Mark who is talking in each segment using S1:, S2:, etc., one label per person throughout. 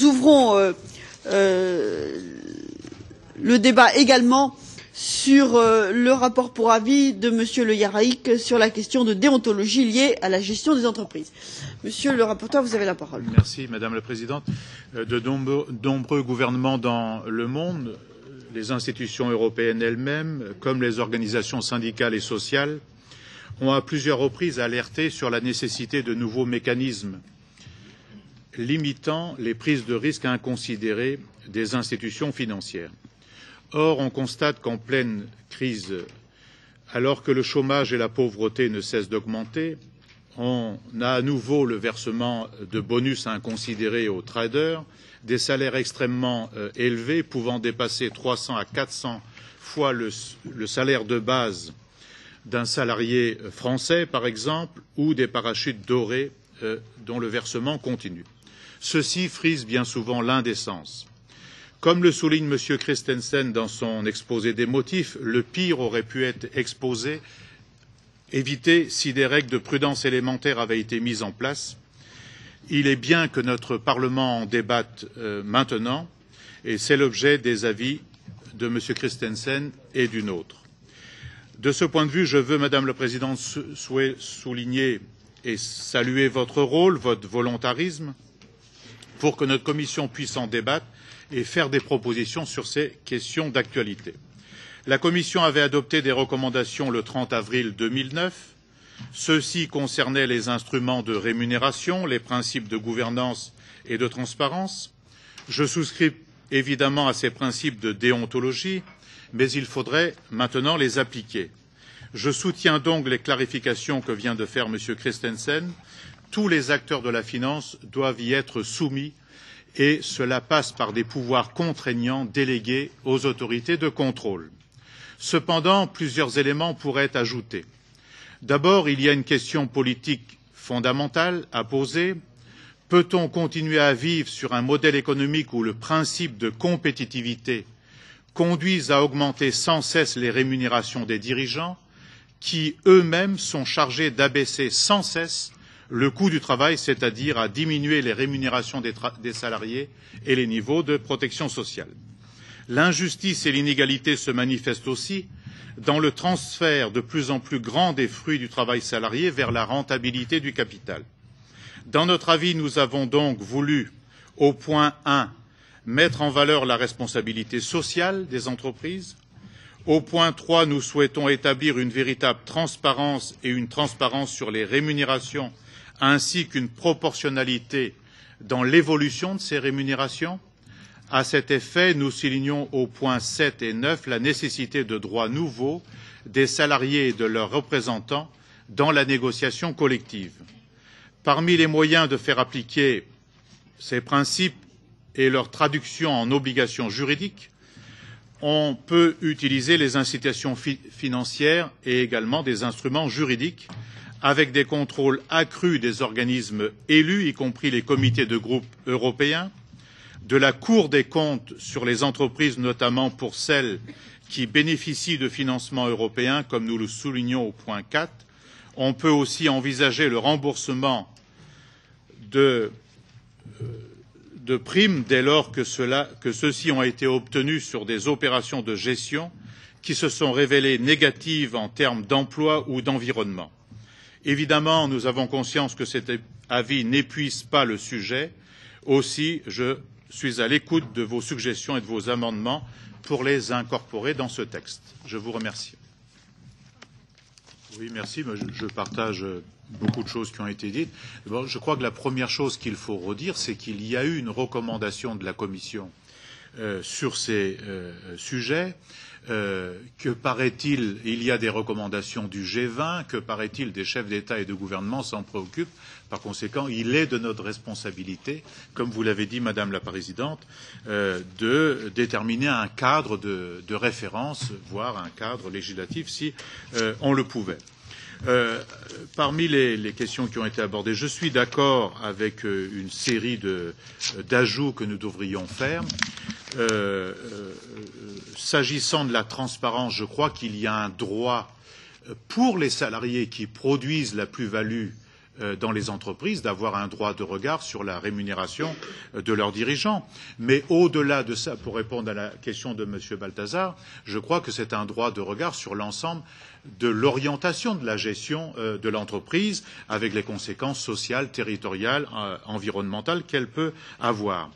S1: ouvrons le débat également sur le rapport pour avis de Monsieur Le Yarraïk sur la question de déontologie liée à la gestion des entreprises. Monsieur le rapporteur, vous avez la parole.
S2: Merci, Madame la Présidente. De nombreux gouvernements dans le monde, les institutions européennes elles-mêmes, comme les organisations syndicales et sociales, ont à plusieurs reprises alerté sur la nécessité de nouveaux mécanismes limitant les prises de risques inconsidérées des institutions financières. Or, on constate qu'en pleine crise, alors que le chômage et la pauvreté ne cessent d'augmenter, on a à nouveau le versement de bonus inconsidérés aux traders, des salaires extrêmement élevés pouvant dépasser 300 à 400 fois le salaire de base d'un salarié français, par exemple, ou des parachutes dorés dont le versement continue. Ceci frise bien souvent l'indécence. Comme le souligne M. Christensen dans son exposé des motifs, le pire aurait pu être évité si des règles de prudence élémentaire avaient été mises en place. Il est bien que notre Parlement en débatte maintenant, et c'est l'objet des avis de M. Christensen et du nôtre. De ce point de vue, je veux, Madame la Présidente, souligner et saluer votre rôle, votre volontarisme, pour que notre commission puisse en débattre et faire des propositions sur ces questions d'actualité. La Commission avait adopté des recommandations le 30 avril 2009. Ceux-ci concernaient les instruments de rémunération, les principes de gouvernance et de transparence. Je souscris évidemment à ces principes de déontologie, mais il faudrait maintenant les appliquer. Je soutiens donc les clarifications que vient de faire M. Christensen. Tous les acteurs de la finance doivent y être soumis et cela passe par des pouvoirs contraignants délégués aux autorités de contrôle. Cependant, plusieurs éléments pourraient être ajoutés. D'abord, il y a une question politique fondamentale à poser. Peut-on continuer à vivre sur un modèle économique où le principe de compétitivité conduise à augmenter sans cesse les rémunérations des dirigeants, qui eux-mêmes sont chargés d'abaisser sans cesse le coût du travail, c'est-à-dire à diminuer les rémunérations des salariés et les niveaux de protection sociale. L'injustice et l'inégalité se manifestent aussi dans le transfert de plus en plus grand des fruits du travail salarié vers la rentabilité du capital. Dans notre avis, nous avons donc voulu, au point 1, mettre en valeur la responsabilité sociale des entreprises. Au point 3, nous souhaitons établir une véritable transparence et une transparence sur les rémunérations ainsi qu'une proportionnalité dans l'évolution de ces rémunérations. À cet effet, nous soulignons au point 7 et 9 la nécessité de droits nouveaux des salariés et de leurs représentants dans la négociation collective. Parmi les moyens de faire appliquer ces principes et leur traduction en obligations juridiques, on peut utiliser les incitations financières et également des instruments juridiques avec des contrôles accrus des organismes élus, y compris les comités de groupe européens, de la Cour des comptes sur les entreprises, notamment pour celles qui bénéficient de financements européens, comme nous le soulignons au point 4. On peut aussi envisager le remboursement de primes dès lors que ceux-ci ont été obtenus sur des opérations de gestion qui se sont révélées négatives en termes d'emploi ou d'environnement. Évidemment, nous avons conscience que cet avis n'épuise pas le sujet. Aussi, je suis à l'écoute de vos suggestions et de vos amendements pour les incorporer dans ce texte. Je vous remercie. Oui, merci. Je partage beaucoup de choses qui ont été dites. D'abord, je crois que la première chose qu'il faut redire, c'est qu'il y a eu une recommandation de la Commission sur ces sujets. Que paraît-il, il y a des recommandations du G20, que paraît-il des chefs d'État et de gouvernement s'en préoccupent. Par conséquent, il est de notre responsabilité, comme vous l'avez dit, Madame la Présidente, de déterminer un cadre de référence, voire un cadre législatif, si on le pouvait. Parmi les questions qui ont été abordées, je suis d'accord avec une série d'ajouts que nous devrions faire. S'agissant de la transparence, je crois qu'il y a un droit pour les salariés qui produisent la plus-value dans les entreprises d'avoir un droit de regard sur la rémunération de leurs dirigeants. Mais au-delà de ça, pour répondre à la question de M. Balthazar, je crois que c'est un droit de regard sur l'ensemble de l'orientation de la gestion de l'entreprise, avec les conséquences sociales, territoriales, environnementales qu'elle peut avoir.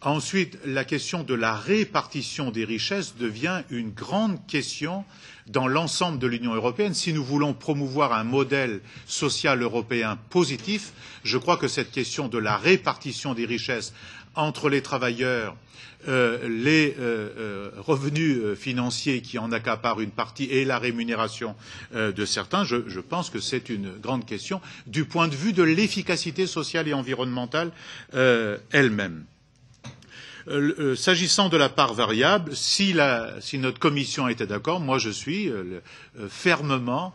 S2: Ensuite, la question de la répartition des richesses devient une grande question dans l'ensemble de l'Union européenne. Si nous voulons promouvoir un modèle social européen positif, je crois que cette question de la répartition des richesses entre les travailleurs, les revenus financiers qui en accaparent une partie et la rémunération de certains, je pense que c'est une grande question du point de vue de l'efficacité sociale et environnementale elle-même. S'agissant de la part variable, si notre commission était d'accord, moi je suis fermement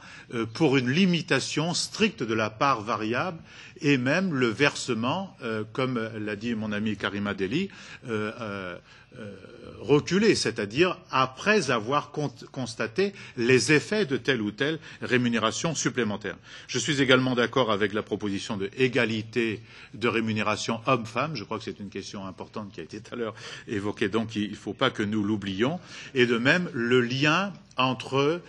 S2: pour une limitation stricte de la part variable et même le versement, comme l'a dit mon ami Karima Delli, reculé, c'est-à-dire après avoir constaté les effets de telle ou telle rémunération supplémentaire. Je suis également d'accord avec la proposition de égalité de rémunération homme-femme. Je crois que c'est une question importante qui a été tout à l'heure évoquée, donc il ne faut pas que nous l'oublions. Et de même, le lien entre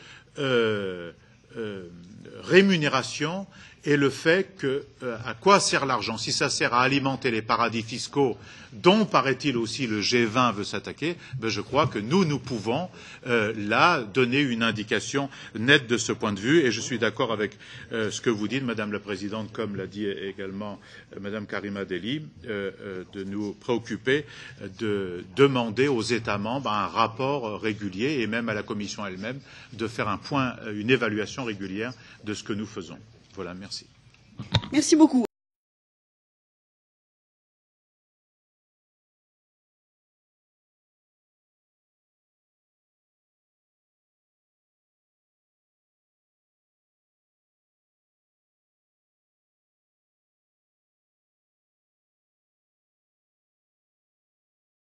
S2: rémunération et le fait que à quoi sert l'argent? Si ça sert à alimenter les paradis fiscaux, dont paraît-il aussi le G20 veut s'attaquer, je crois que nous pouvons là donner une indication nette de ce point de vue. Et je suis d'accord avec ce que vous dites, Madame la Présidente, comme l'a dit également Madame Karima Delli, de nous préoccuper de demander aux États membres un rapport régulier et même à la Commission elle-même de faire un point, une évaluation régulière de ce que nous faisons. Voilà, merci.
S1: Merci beaucoup.